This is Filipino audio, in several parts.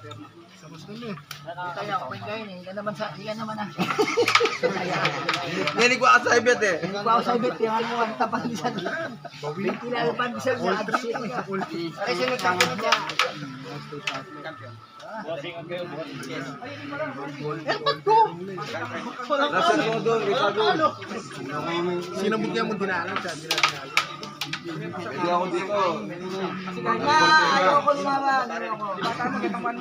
Tapos na eh. Kaya ako kayo eh. Ilan naman ah. Hindi ko sa ibet eh. Hindi ko ako sa ibit. Yung ano ang tapangisan. Kilala pangisan niya. Ay, sino champion niya? Nasa mo doon, Ricardo. Sinabot niya mo dinalan siya. Hindi ako dito. Ayoko lumaban. Bata mo kitang man.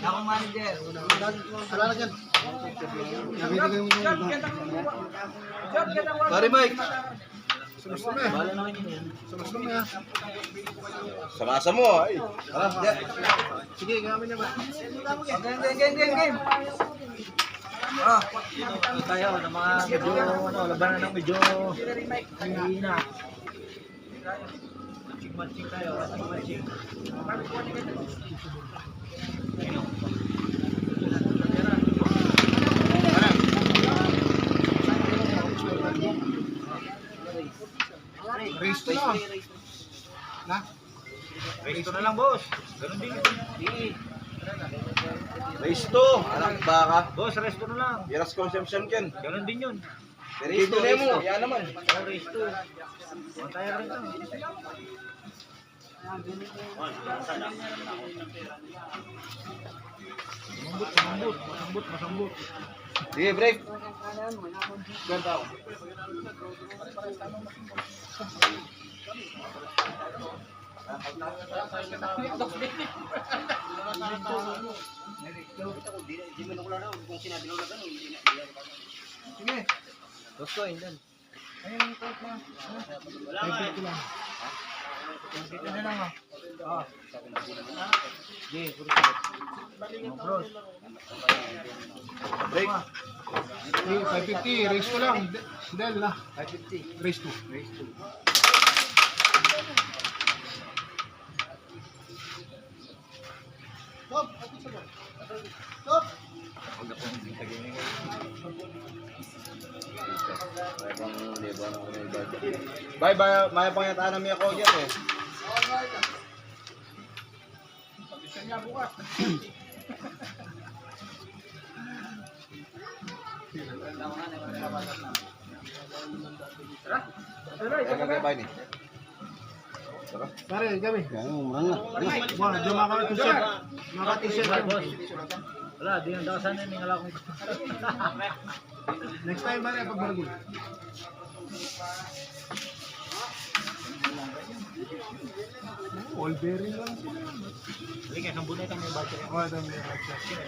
Ako manager. Wala na dyan. Sorry, Mike. Sumas na eh. Sumas na eh. Samasa mo, ay. Sige, gamit na ba? Game. Tayo ng mga medyo labanan ng medyo hina. Matching tayo, matching. Race to na. Na? Resto na lang, boss. Ganun din. Race to. Anak baka. Boss, resto na lang. Biras consumption ken. Ganun din yun. Race to na mo. Yan naman. Oh, resto. O, tayo rin lang. Masambut. Sige, break. Sige. Gusto, hindi. Dito na lang oh. Break. Sige, 550. Race to lang. Del na. 550. Race to. Bye, may pangyata namin ako dyan eh. Kaya magkabay ni. Pare, kami. Wah, diyan maka-t-shirt. Maka-t-shirt. Wala, di nang dasan na ningala kong Next time, pare, pag baragul. All bearing lang sila. Hindi kaya sambun na may battery. Oh, ito may ratchet.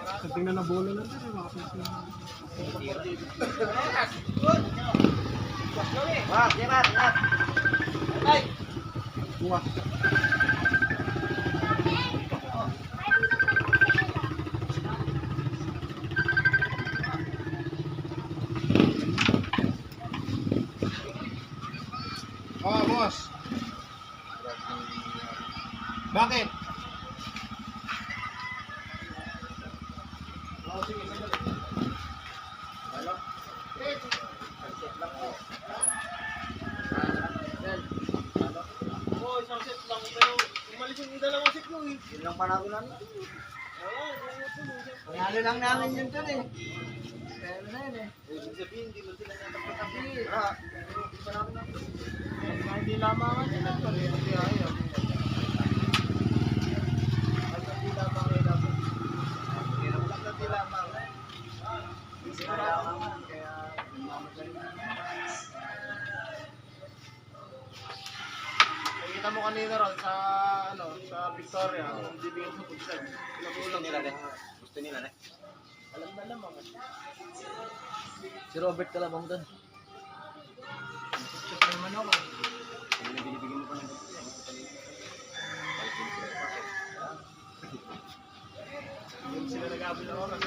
Sa tingnan na bola lang tayo, makapit na. Bukas. Oh, boss. Bakit? Yun lang panalo namin. Panalo lang namin yun dun eh. Pero na yun eh. Ibig sabihin, hindi mo sila natapatabi. Hindi lamangan yun lang pala. Hindi ayaw. Hindi lamangan yun lang. Hindi lamangan. Hindi lamangan. Kaya mamagaling na. Nakita mo kanina ron sa sa Victoria, hindi bigyan sa pugsag. Pinatulong nila rin. Gusto nila na. Alam na naman. Si Robert Calabang doon. Check naman ako. Hindi sila nag-abot ng oras.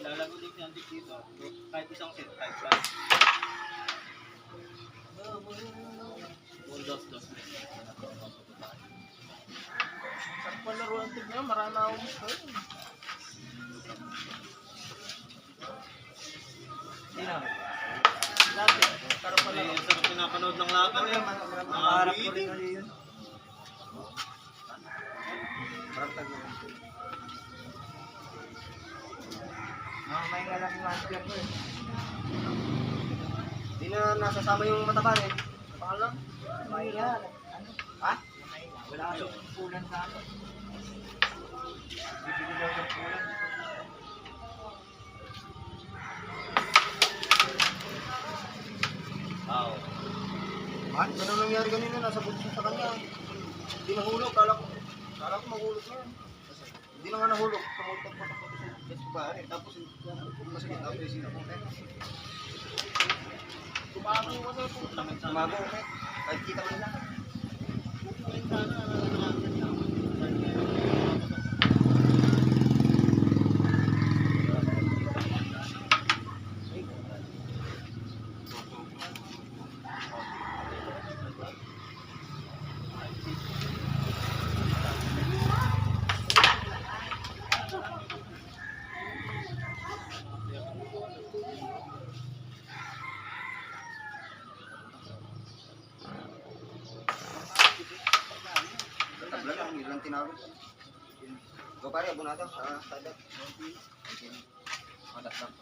Lalago din si Antik dito. Kahit isang set, kahit Ngayon, marami na akong gusto yun. Hindi na. Dati, pero pala. Yung sarap pinapanood ng laban. Makaharap ko rin ulit yun. May nga lang yung master ko eh. Hindi na nasasama yung mataba eh. Paalam. May nga. Ano? Ha? Wala kasing pulan sa akin. Bibili daw ng pulan. Wow. Ano nangyari kanina? Nasa buntis sa kanya. Hindi nahulog. Kala ko mahulog na yan. Hindi na nga nahulog. Tumutog pa ako sa bahay. Tapos masakit. Tapos sinapunta. Tumago ko sa puta. Tumago. Kahit kita man lang. Tabla lang, hindi lang tinawag. Go pare, abon natin sa tadak. Madak lang.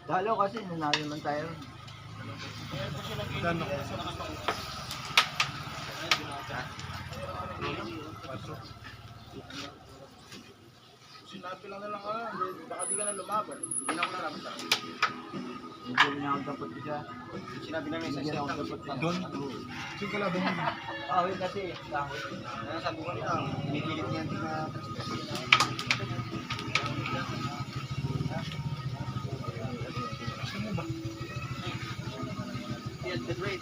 Dalo kasi nanalo man tayo. Sinabi lang na lang baka di ka na lumaban. Hindi na ako nalaman sa akin. Hindi niya ako dapat siya. Sinabi na sa Hindi niya ako isang dapat Doon? Awit kasi. Awit. Kaya sabi ko nila, pinipilit niya hindi na The Great.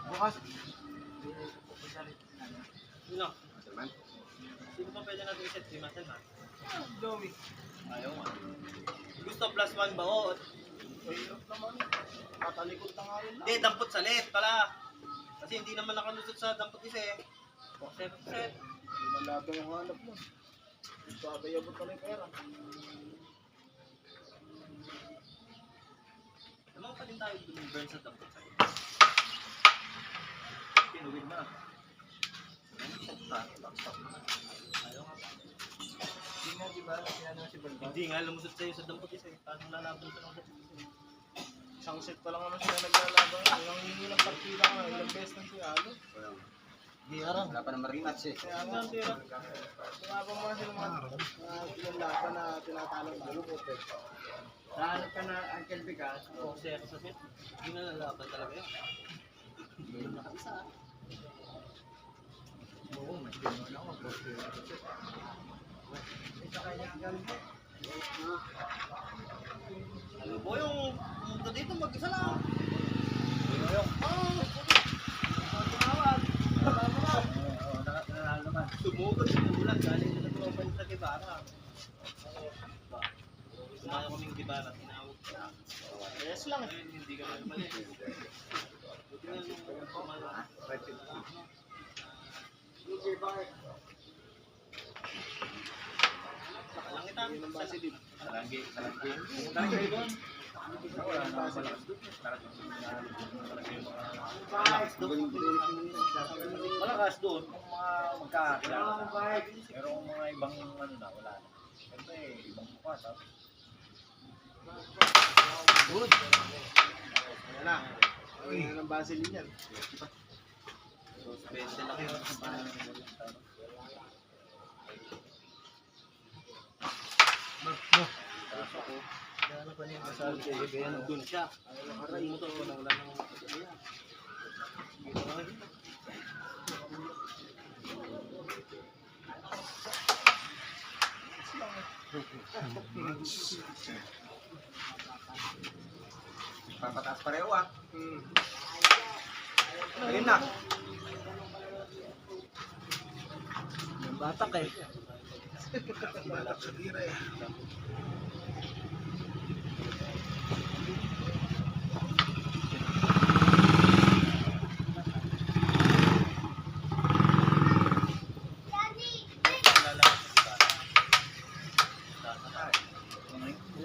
Bukas. Sino? Masterman. Sino pa pwede natin i-set? Si Masterman? Joey. Ayaw nga. Gusto plus 1 ba o? Hirap naman. Matalikod na nga rin lang. Hindi, dampot sa net pala. Kasi hindi naman nakalusot sa dampot isa eh. Set. Hindi na laban yung hanap mo. Gusto abay-abot ka na yung pera. Naman pa din tayo burn sa dampot sa net. Pinuwid na. Ayaw nga pa. Hindi na, di ba? Sinano si Balbas? Hindi nga lumusot sa'yo sa dampot isa eh. Paano lalaban sa dampot isa eh. Isang set pa lang naman sila naglalaban. Yung hingi ng partida nga, ilang beses nang siyalo. Hindi arang. Wala pa naman rematch eh. Kaya nga, tira. Tumabang mga sila mga ilang laban na tinatalo na. Nahanap ka na Uncle Bigas. Oo, kasi sa set. Hindi na lalaban talaga yun. Hindi na nakabisa. Oo, mas gano'n ako. Isa kanya ang galing. Ano po yung pumunta dito mag-isa lang? Tumawag. Nanalo naman. Sumugod sa ulan. Galing na nagpapalita sa Gibara. Tumayo kaming Gibara. Tinawag ka. Yes lang. Ayun, hindi ka na mali. Buti nga nung pamalo. Langitan. Kalanggi. Pumunta kayo doon. Wala na malakas doon. Malakas doon kung mga magkakilala. Pero kung mga ibang ano na, wala na. Siyempre, ibang mukha. Tapos, Ayan na. Ayan ang Vaseline yan. 20 lang yun. Doon siya. Aray mo to. Wala nang Papataas pareho ah. Ayun na. Yung batak eh.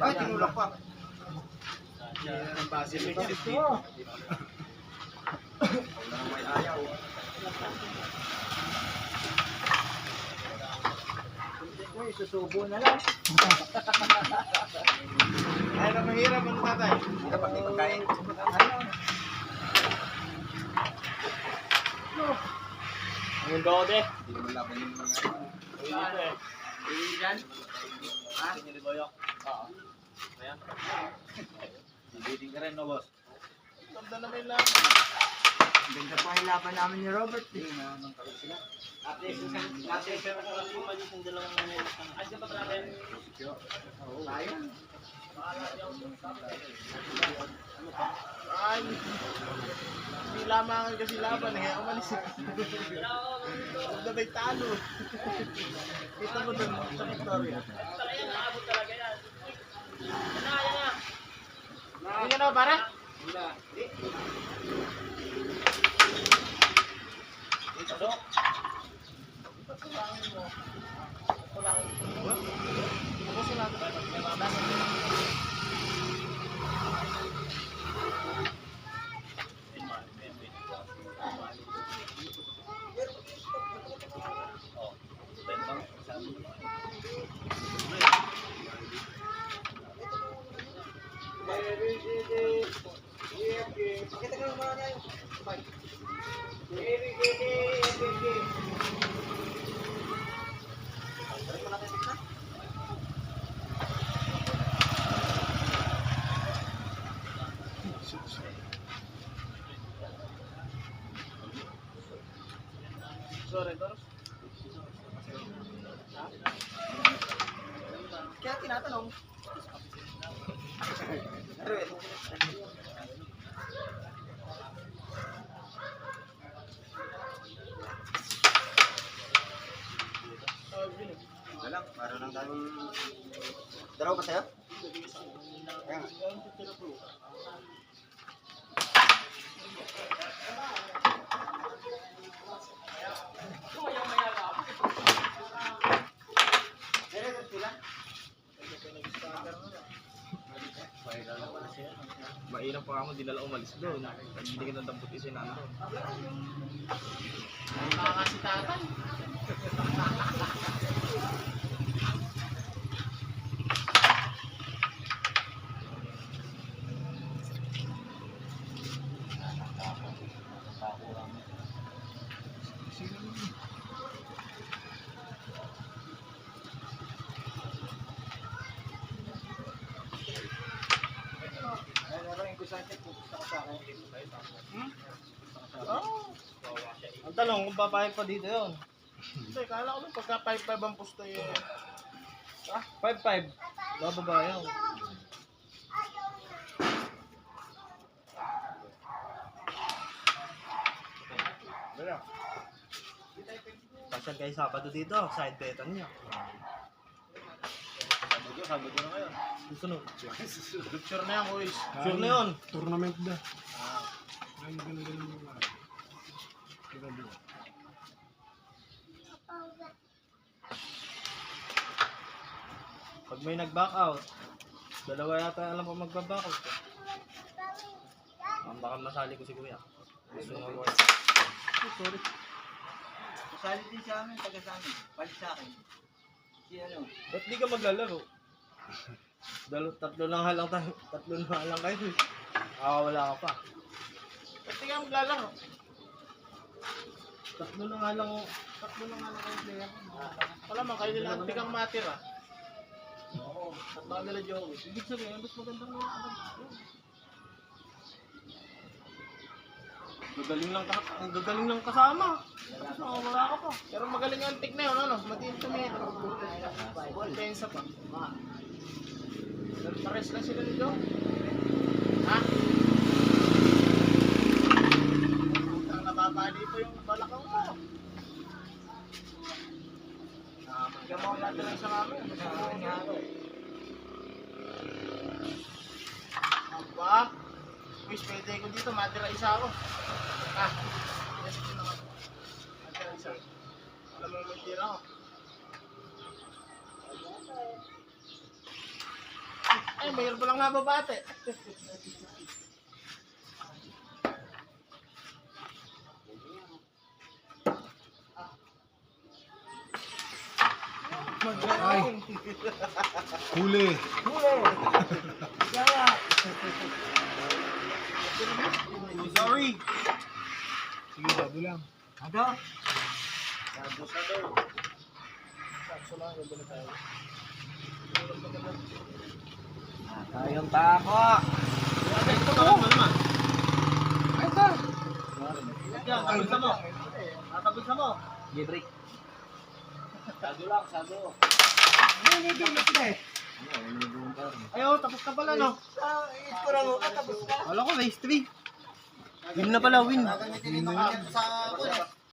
Ay, tinulak pa. Ayan ang Vaseline yan. Wala nang may ayaw. Uy, susubo na lang. Ayan ang mahirap ang tatay. Hindi dapat may pagkain. Ang dode. Hindi naman laban yung mga bibiting ka rin, no, boss? Ganda na may laban. Ganda pa yung laban namin ni Robert eh. Ate, pero kung ako umalis ng dalawang minutos na. Ay, dapat natin. Sayang. Ay, hindi lamang kasi laban eh. Umalis eh. Huwag na may talo. Kita mo dun sa Victoria. Talaga, naabot talaga yan. Yan na. Hindi na ba, pare? Sorry, Doros. Kaya tinatanong. Wala, para lang tayong... Daraw ba sa'yo? Ayan. Mainam pa ako, di na lang umalis doon. Hindi ka ng dampot isa na doon. Nakakasitatan. Ang tanong kung papayag pa dito yun. Hindi, kala ko nung pagka 5-5 ang pusto yun. Ah, 5-5. Bababayaw. Pasyal kayo Sabado dito, side betan niya. Sabado na ngayon. Susunod. Sure na yan, boys. Sure na yun. Tournament na. Pag may nag-back out, dalawa yata alam ko mag-back out. Baka masali ko si Kuya. Gusto mo sorry. Kasali din sa amin, taga sa amin. Palit sa akin. Si ano? Ba't di ka maglalaro? Tatlo na nga lang tayo. Tatlo na nga lang kayo. Wala ka pa. Ba't di ka maglalaro? Tatlo na nga lang kayo player. Wala man, kayo nila antik ang matira. Oo. At baka nila Joey. Ibig sabihin, mas magandang mga alam. Gagaling lang kasama. Wala ka pa. Pero magaling ang antik na yun, ano? Matiin tumira. Pensa pa. Pares lang sila ni Joey. Ha? Ang nababali pa yung balakang mo. Kaya mga natin lang sa namin. Aba? Wish, pwede ko dito. Matira isa ako. Ha? Yes, ito naman. Matira isa. Alam mo may tira ako. Ay, mayroon pa lang nababate. Ay! Huli! Sorry. Sige, bago lang. Ano? Tayong tako! Ito ka naman. Ay, ito! Yan, tabulsa mo. Tabulsa mo. G-break. Sado lang, sado. Hindi, ito eh. Ayaw, tapos ka pala, no? Ito lang, tapos ka. Wala ko, race 3. Win na pala, win. Gagamitin ito sa ako eh.